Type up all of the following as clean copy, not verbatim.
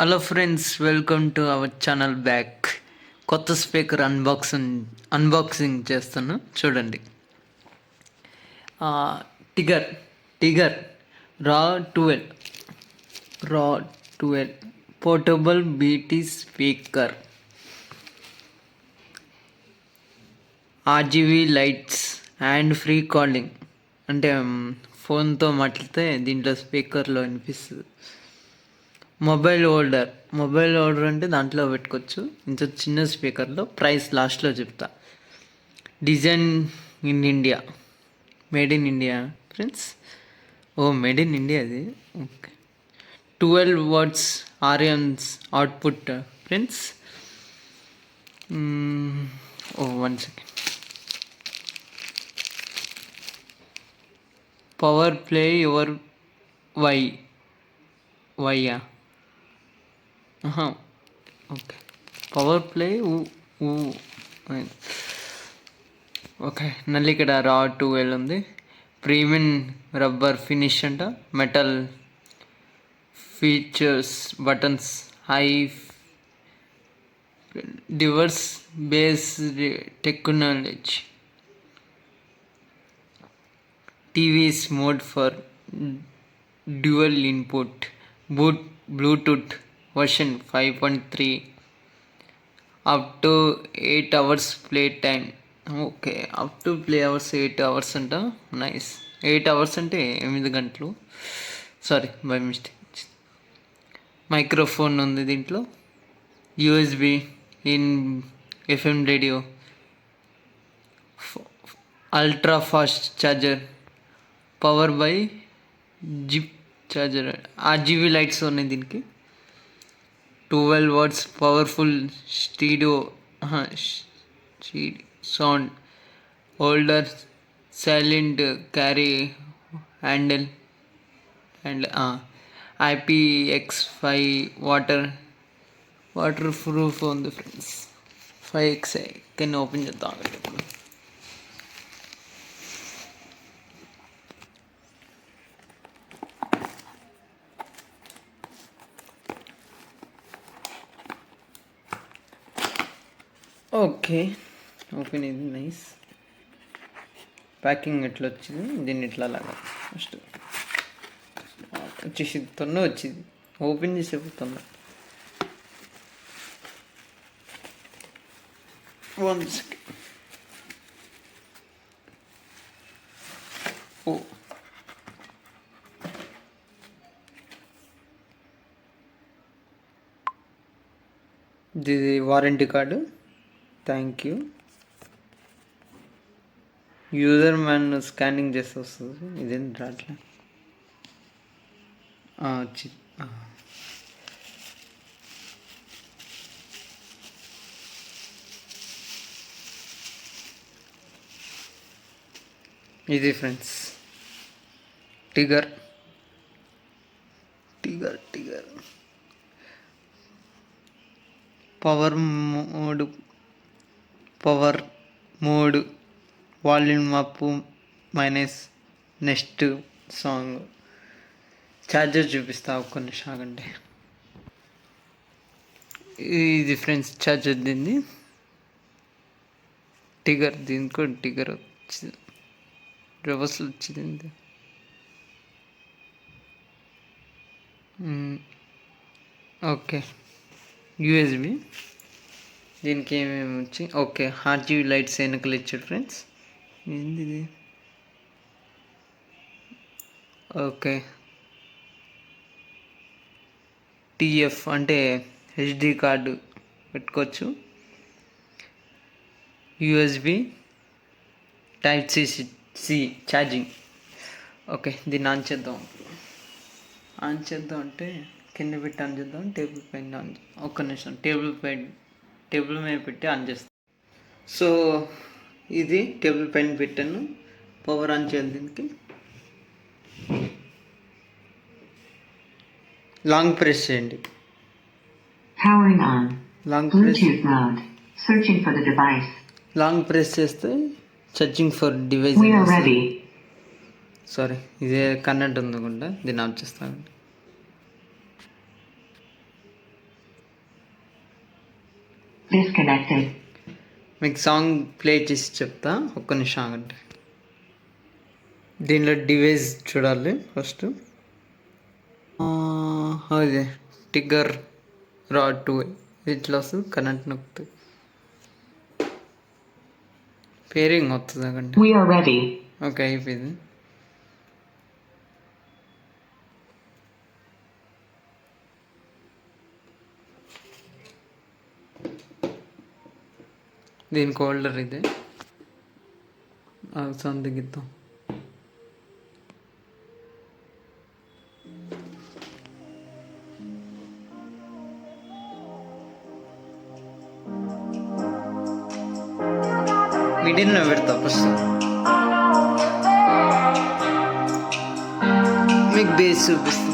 Hello friends, welcome to our channel back. కొత్త speaker unboxing చేస్తాను, చూడండి. టిగర్ టిగర్ రా 12 portable BT speaker, RGB lights and free calling. అంటే ఫోన్తో మాట్లాడితే దీంట్లో స్పీకర్లో వినిపిస్తుంది. మొబైల్ హోల్డర్ అంటే దాంట్లో పెట్టుకోవచ్చు. ఇంత చిన్న స్పీకర్లో. ప్రైస్ లాస్ట్లో చెప్తా. Design in India, made in India friends. Made in India అది. Okay. 12 watts RMS output friends. 1 second. Power play your వైయా. ఓకే. Power play okay. నల్లి ఇక్కడ రా 12 ఉంది. ప్రీమియం రబ్బర్ ఫినిష్ అంట. మెటల్ ఫీచర్స్, బటన్స్, హై డివర్స్ bass technology, TWS mode for dual input, Bluetooth version 5.3, up to 8 hours play time. Okay, up to play hours 8 hours అంట. Nice. 8 hours అంటే 8 గంటలు. Sorry, by mistake. Microphone ఉంది దీంట్లో. USB in FM radio, ultra fast charger, power by zip charger. RGB lights ఉన్నాయి దీనికి. 12 watts powerful stereo sound holder, silent carry handle and IPX5 waterproof ఉంది friends. 5XI కింద open చేద్దాం ఇప్పుడు. Okay, open అయింది. Nice. Packing ఎట్లా వచ్చింది, దీన్ని ఇట్లా లాగా ఫస్ట్ వచ్చేసి వచ్చింది. ఓపెన్ చేసే తొందర. 1 సెకండ్. ఇది warranty card. Thank you. User manual scanning చేస్తే వస్తుంది. ఇదేం రాట్లే వచ్చింది. ఇది friends Tigger power mode, volume up minus, next song. Charger చూపిస్తా, ఒక్క నిమిషం ఆగండి. ఇది ఫ్రెండ్స్ ఛార్జర్ దీన్ని. దీనికి టిగర్ వచ్చింది, రివర్స్లో వచ్చింది. ఓకే. యూఎస్బి దీనికి ఏమేమి వచ్చి. ఓకే, ఆర్జీబీ లైట్స్ వెనకలు ఇచ్చాడు ఫ్రెండ్స్. ఏంది ఇది? ఓకే. టీఎఫ్ అంటే హెచ్డి కార్డు పెట్టుకోవచ్చు. USB type C charging. Okay, దీన్ని ఆన్ చేద్దాం అంటే కింద పెట్టి ఆన్ చేద్దాం. టేబుల్ పైన ఆన్. ఒక్క నిమిషం. టేబుల్ మీద పెట్టి ఆన్ చేస్తాం. సో ఇది టేబుల్ పైన పెట్టాను. పవర్ ఆన్ చేయాలి దీనికి. లాంగ్ ప్రెస్ చేయండి. లాంగ్ ప్రెస్ చేస్తే సెర్చింగ్ ఫర్ డివైస్. సారీ, ఇదే కన్నెక్ట్ ఉందనుకుంటా. దీన్ని ఆఫ్ చేస్తాను. Disconnected. మీకు సాంగ్ ప్లే చేసి చెప్తా, ఒక్క నిమిషం ఆగండి. దీనిలో డివైస్ చూడాలి ఫస్ట్. అదే టిగ్గర్ రాడ్ 2 ఇట్లా వస్తుంది. కరెంట్ నొక్కుతుంది, పేరింగ్ వస్తుంది. ఆగండి. We are ready. ఓకే, అయిపోయింది. దీనికి హోల్డర్ ఇది, సౌండ్ తగ్గిద్దాం. మిడిల్లో పెడతా ఫస్ట్, మీకు బేస్ చూపిస్తాం.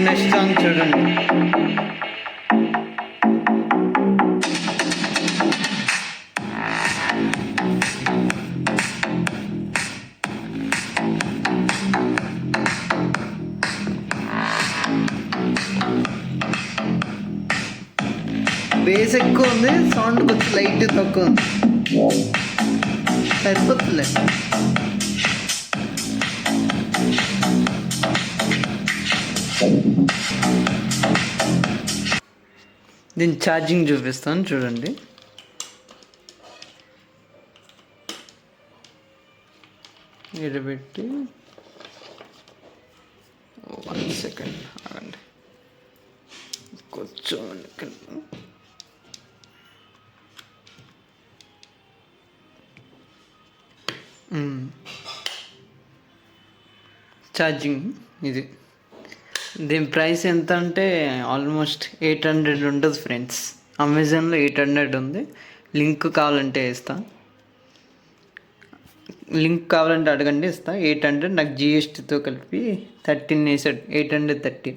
నెక్స్ట్ సాంగ్ చూడండి. బేస్ ఎక్కువ ఉంది, సౌండ్ కొంచెం లైట్ తక్కువ ఉంది, సరిపోతుందిలే. దీని ఛార్జింగ్ చూపిస్తాను చూడండి. పెట్టి 1 సెకండ్ ఆగండి, కొంచెం ఛార్జింగ్ ఇది. దీని ప్రైస్ ఎంత అంటే ఆల్మోస్ట్ 800 ఉంటుంది ఫ్రెండ్స్. అమెజాన్లో 800 ఉంది. లింక్ కావాలంటే ఇస్తా, లింక్ కావాలంటే అడగండి, ఇస్తా. 800 నాకు జిఎస్టీతో కలిపి 13 వేసాడు, 813.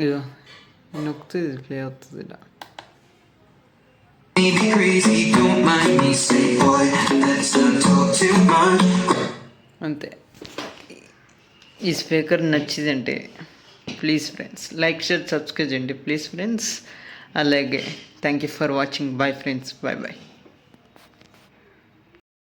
ఇదో నొక్కితే ఇది ప్లే అవుతుంది ఇలా. అంతే. ఈ స్పీకర్ నచ్చిందంటే please friends like, share, subscribe చేయండి ప్లీజ్ ఫ్రెండ్స్. అలాగే thank you for watching. Bye friends, bye bye.